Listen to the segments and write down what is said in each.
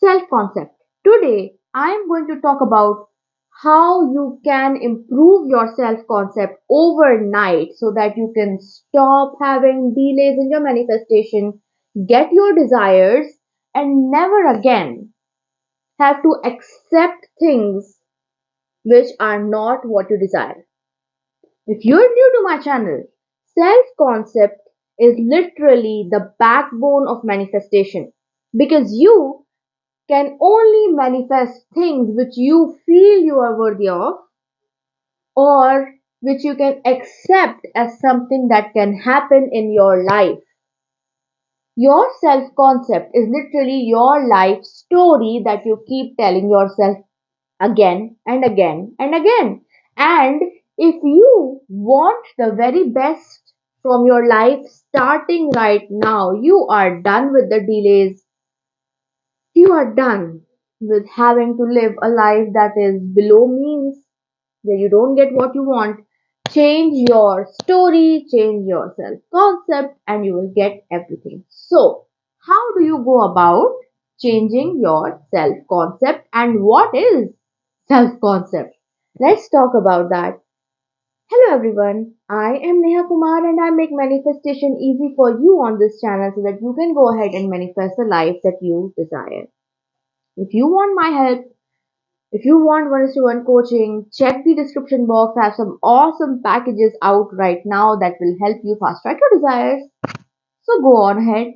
Self-concept. Today, I am going to talk about how you can improve your self-concept overnight so that you can stop having delays in your manifestation, get your desires, and never again have to accept things which are not what you desire. If you're new to my channel, self-concept is literally the backbone of manifestation because you can only manifest things which you feel you are worthy of or which you can accept as something that can happen in your life. Your self concept is literally your life story that you keep telling yourself again and again and again. And if you want the very best from your life starting right now, you are done with the delays. You are done with having to live a life that is below means, where you don't get what you want. Change your story, change your self concept, and you will get everything. So, how do you go about changing your self concept and what is self concept? Let's talk about that. Hello everyone, I am Neha Kumar and I make manifestation easy for you on this channel so that you can go ahead and manifest the life that you desire. If you want my help, if you want one-to-one coaching, check the description box. I have some awesome packages out right now that will help you fast track your desires. So go on ahead,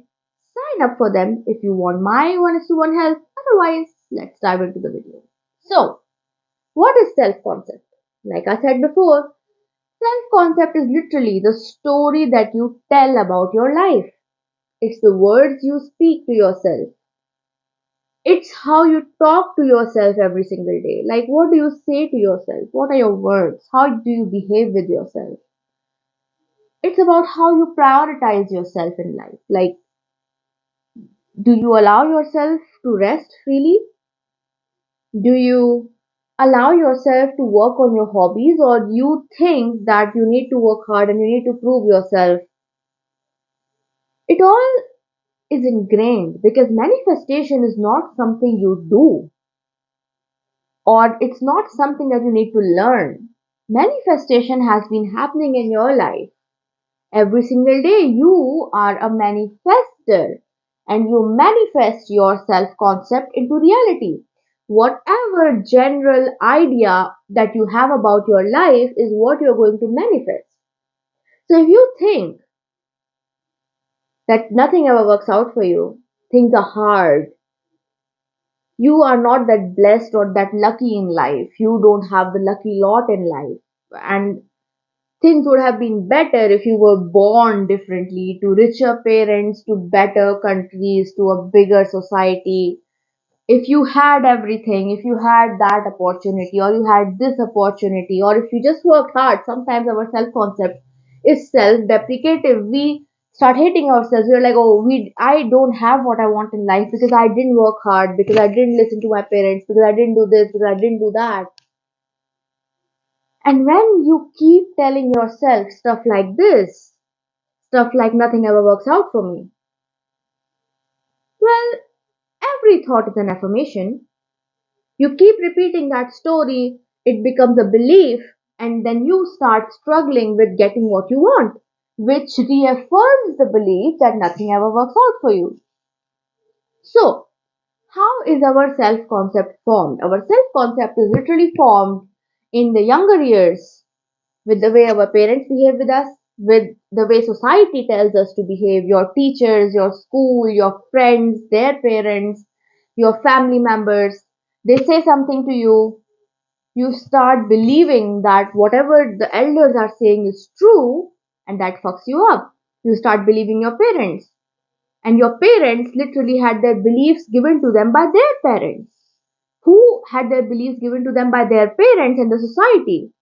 sign up for them if you want my one-to-one help. Otherwise, let's dive into the video. So, what is self-concept? Like I said before, self-concept is literally the story that you tell about your life. It's the words you speak to yourself. It's how you talk to yourself every single day. Like, what do you say to yourself? What are your words? How do you behave with yourself? It's about how you prioritize yourself in life. Like, do you allow yourself to rest freely? Do you allow yourself to work on your hobbies, or do you think that you need to work hard and you need to prove yourself? It all is ingrained because manifestation is not something you do, or it's not something that you need to learn. Manifestation has been happening in your life. Every single day, you are a manifester and you manifest your self concept into reality. Whatever general idea that you have about your life is what you're going to manifest. So if you think that nothing ever works out for you, things are hard, you are not that blessed or that lucky in life, you don't have the lucky lot in life, and things would have been better if you were born differently to richer parents, to better countries, to a bigger society. If you had everything, if you had that opportunity, or you had this opportunity, or if you just worked hard, sometimes our self concept is self deprecative. We start hating ourselves. We're like, oh, I don't have what I want in life because I didn't work hard, because I didn't listen to my parents, because I didn't do this, because I didn't do that. And when you keep telling yourself stuff like this, stuff like nothing ever works out for me, well, every thought is an affirmation. You keep repeating that story, it becomes a belief, and then you start struggling with getting what you want, which reaffirms the belief that nothing ever works out for you. So, how is our self concept formed? Our self concept is literally formed in the younger years with the way our parents behave with us, with the way society tells us to behave, your teachers, your school, your friends, their parents, your family members. They say something to you, you start believing that whatever the elders are saying is true, and that fucks you up. You start believing your parents. And your parents literally had their beliefs given to them by their parents, who had their beliefs given to them by their parents and the society.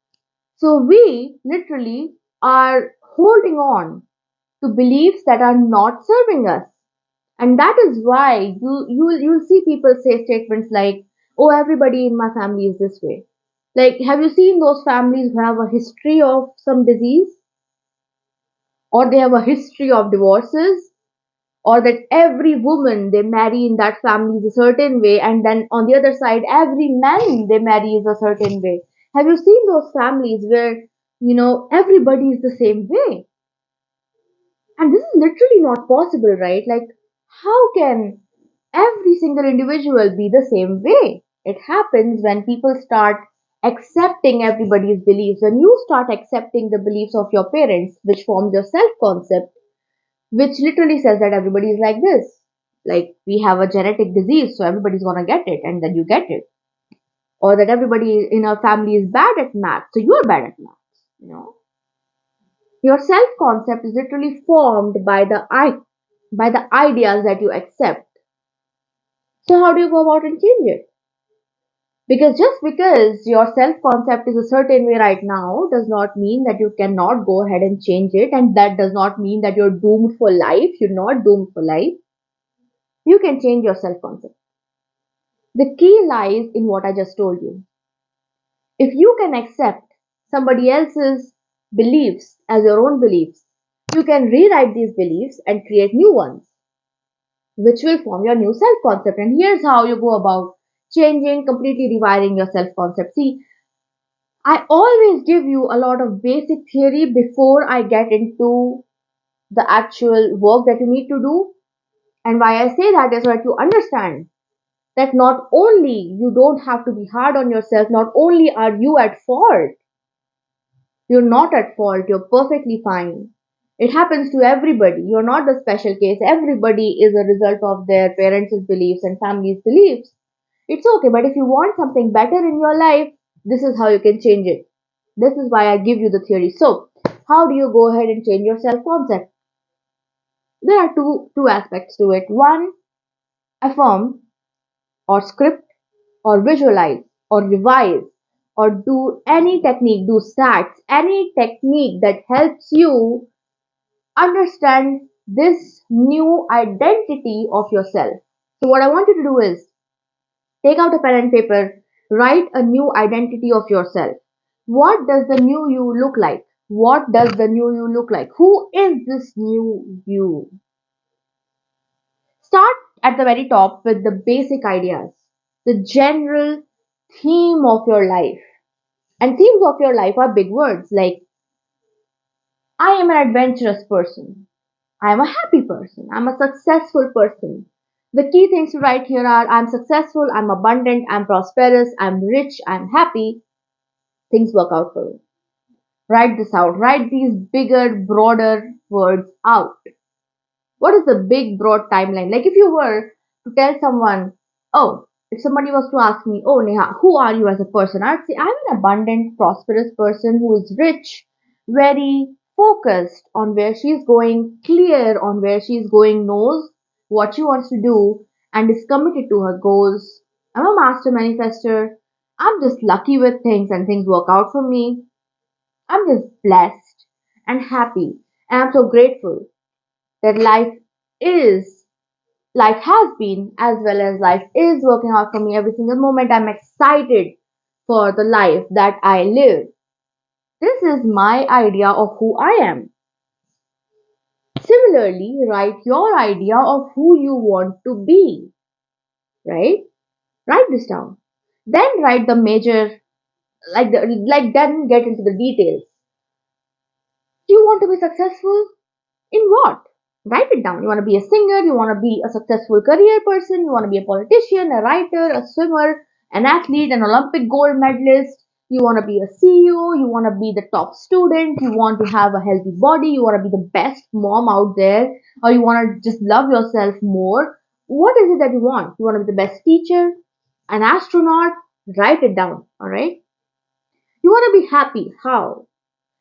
So we literally are holding on to beliefs that are not serving us. And that is why you'll see people say statements like, oh, everybody in my family is this way. Like, have you seen those families who have a history of some disease? Or they have a history of divorces? or that every woman they marry in that family is a certain way, and then on the other side every man they marry is a certain way. Have you seen those families where everybody is the same way? And this is literally not possible, right? Like, how can every single individual be the same way? It happens when people start accepting everybody's beliefs. When you start accepting the beliefs of your parents, which forms your self concept, which literally says that everybody is like this. Like, we have a genetic disease, so everybody's gonna get it, and then you get it. Or that everybody in our family is bad at math, so you're bad at math. You know, your self concept is literally formed by the ideas that you accept. So how do you go about and change it? Because just because your self concept is a certain way right now does not mean that you cannot go ahead and change it, and that does not mean that you're doomed for life. You're not doomed for life. You can change your self concept. The key lies in what I just told you. If you can accept somebody else's beliefs as your own beliefs, you can rewrite these beliefs and create new ones, which will form your new self concept. And here's how you go about changing, completely rewiring your self concept. See, I always give you a lot of basic theory before I get into the actual work that you need to do. And why I say that is so that you understand that not only you don't have to be hard on yourself, not only are you at fault, you're not at fault, you're perfectly fine. It happens to everybody. You're not the special case. Everybody is a result of their parents' beliefs and family's beliefs. It's okay, but if you want something better in your life, this is how you can change it. This is why I give you the theory. So, how do you go ahead and change your self concept? There are two aspects to it. One, affirm or script or visualize or revise or do any technique, do stats, any technique that helps you understand this new identity of yourself. So, what I want you to do is take out a pen and paper, write a new identity of yourself. What does the new you look like? What does the new you look like? Who is this new you? Start at the very top with the basic ideas, the general theme of your life. And themes of your life are big words like I am an adventurous person. I am a happy person. I'm a successful person. The key things to write here are I'm successful, I'm abundant, I'm prosperous, I'm rich, I'm happy. Things work out for you. Write this out. Write these bigger, broader words out. What is the big, broad timeline? Like if you were to tell someone, oh, if somebody was to ask me, oh, Neha, who are you as a person? I'd say I'm an abundant, prosperous person who is rich, very focused on where she's going, clear on where she's going, knows what she wants to do, and is committed to her goals. I'm a master manifestor. I'm just lucky with things and things work out for me. I'm just blessed and happy. And I'm so grateful that is, life has been as well as life is working out for me every single moment. I'm excited for the life that I live. This is my idea of who I am. Similarly, write your idea of who you want to be, right? Write this down. Then write the major, then get into the details. Do you want to be successful? In what? Write it down. You want to be a singer, you want to be a successful career person, you want to be a politician, a writer, a swimmer, an athlete, an Olympic gold medalist, you want to be a CEO, you want to be the top student, you want to have a healthy body, you want to be the best mom out there, or you want to just love yourself more. What is it that you want? You want to be the best teacher, an astronaut? Write it down, alright? You want to be happy. How?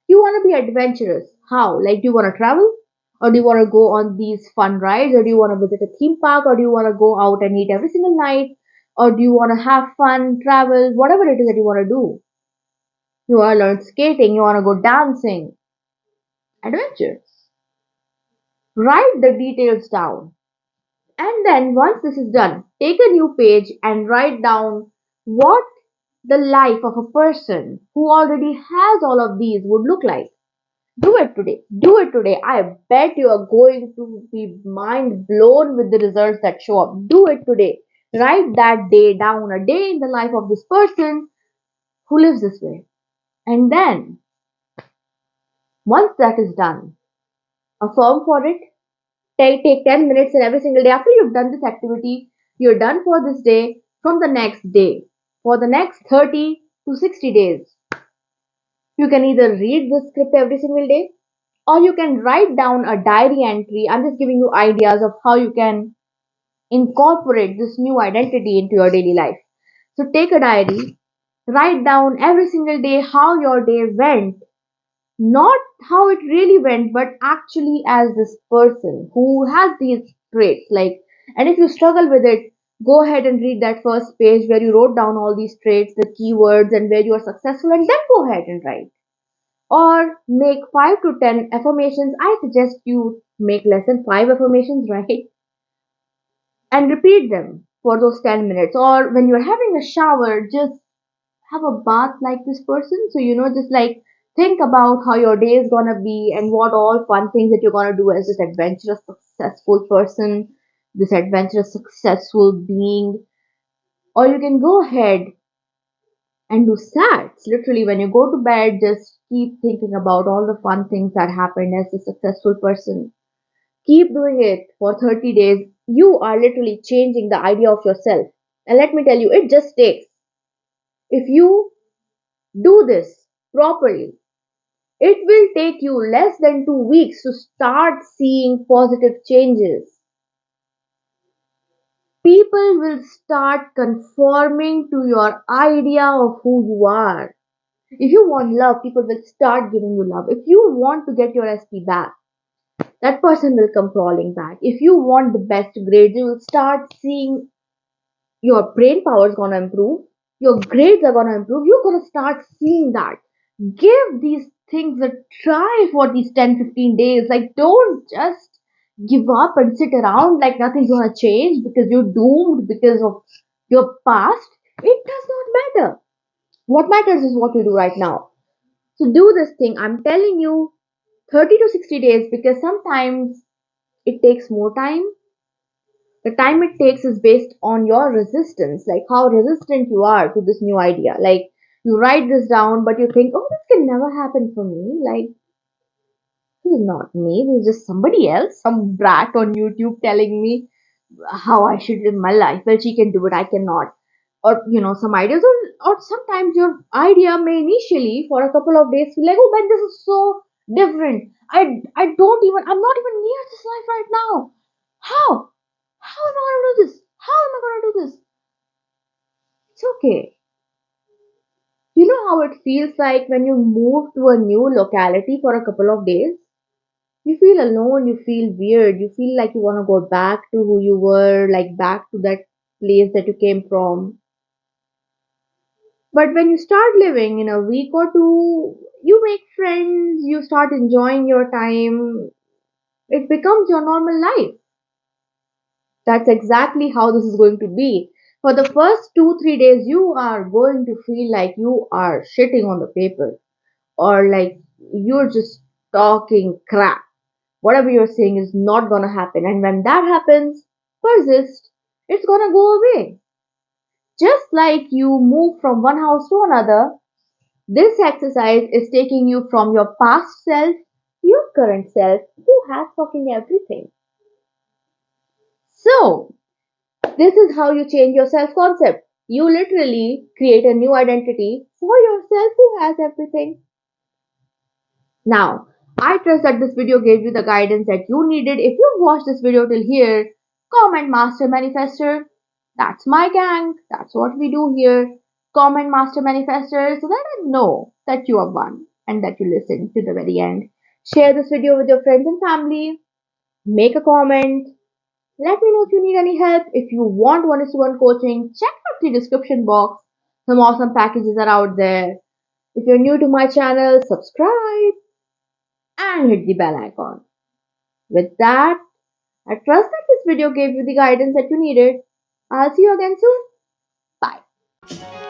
You want to be adventurous. How? Like, do you want to travel? Or do you want to go on these fun rides? Or do you want to visit a theme park? Or do you want to go out and eat every single night? Or do you want to have fun, travel, whatever it is that you want to do? You want to learn skating? You want to go dancing? Adventures. Write the details down. And then once this is done, take a new page and write down what the life of a person who already has all of these would look like. Do it today. Do it today. I bet you are going to be mind blown with the results that show up. Do it today. Write that day down, a day in the life of this person who lives this way. And then, once that is done, affirm for it. Take 10 minutes and every single day after you've done this activity, you're done for this day from the next day. For the next 30 to 60 days, you can either read this script every single day or you can write down a diary entry. I'm just giving you ideas of how you can incorporate this new identity into your daily life. So take a diary, write down every single day how your day went, not how it really went, but actually as this person who has these traits. Like, and if you struggle with it, go ahead and read that first page where you wrote down all these traits, the keywords, and where you are successful, and then go ahead and write. Or make 5 to 10 affirmations. I suggest you make less than 5 affirmations, right? And repeat them for those 10 minutes. Or when you're having a shower, just have a bath like this person. So, just like think about how your day is gonna be and what all fun things that you're gonna do as this adventurous, successful person, this adventurous, successful being. Or you can go ahead and do sats. Literally, when you go to bed, just keep thinking about all the fun things that happened as a successful person. Keep doing it for 30 days. You are literally changing the idea of yourself. And let me tell you, it just takes. If you do this properly, it will take you less than 2 weeks to start seeing positive changes. People will start conforming to your idea of who you are. If you want love, people will start giving you love. If you want to get your SP back, that person will come crawling back. If you want the best grades, you will start seeing your brain power is going to improve, your grades are going to improve. You're going to start seeing that. Give these things a try for these 10-15 days. Like, don't just give up and sit around like nothing's going to change because you're doomed because of your past. It does not matter. What matters is what you do right now. So do this thing. I'm telling you 30 to 60 days because sometimes it takes more time. The time it takes is based on your resistance, like how resistant you are to this new idea. Like you write this down, but you think, oh, this can never happen for me. Like, this is not me, this is just somebody else, some brat on YouTube telling me how I should live my life. Well, she can do it, I cannot. Or, some ideas, or sometimes your idea may initially for a couple of days feel like, oh man, this is so different. I'm not even near this life right now. How? How am I gonna do this? How am I gonna do this? It's okay. You know how it feels like when you move to a new locality for a couple of days? You feel alone, you feel weird, you feel like you want to go back to who you were, like back to that place that you came from. But when you start living in a week or two, you make friends, you start enjoying your time, it becomes your normal life. That's exactly how this is going to be. For the first 2-3 days, you are going to feel like you are shitting on the paper or like you're just talking crap. Whatever you're saying is not gonna happen. And when that happens, persist, it's gonna go away. Just like you move from one house to another, this exercise is taking you from your past self to your current self who has fucking everything. So, this is how you change your self concept. You literally create a new identity for yourself who has everything. Now, I trust that this video gave you the guidance that you needed. If you watched this video till here, comment Master Manifestor. That's my gang. That's what we do here. Comment Master Manifestor so that I know that you are one and that you listened to the very end. Share this video with your friends and family. Make a comment. Let me know if you need any help. If you want one-to-one coaching, check out the description box. Some awesome packages are out there. If you're new to my channel, subscribe and hit the bell icon. With that, I trust that this video gave you the guidance that you needed. I'll see you again soon. Bye.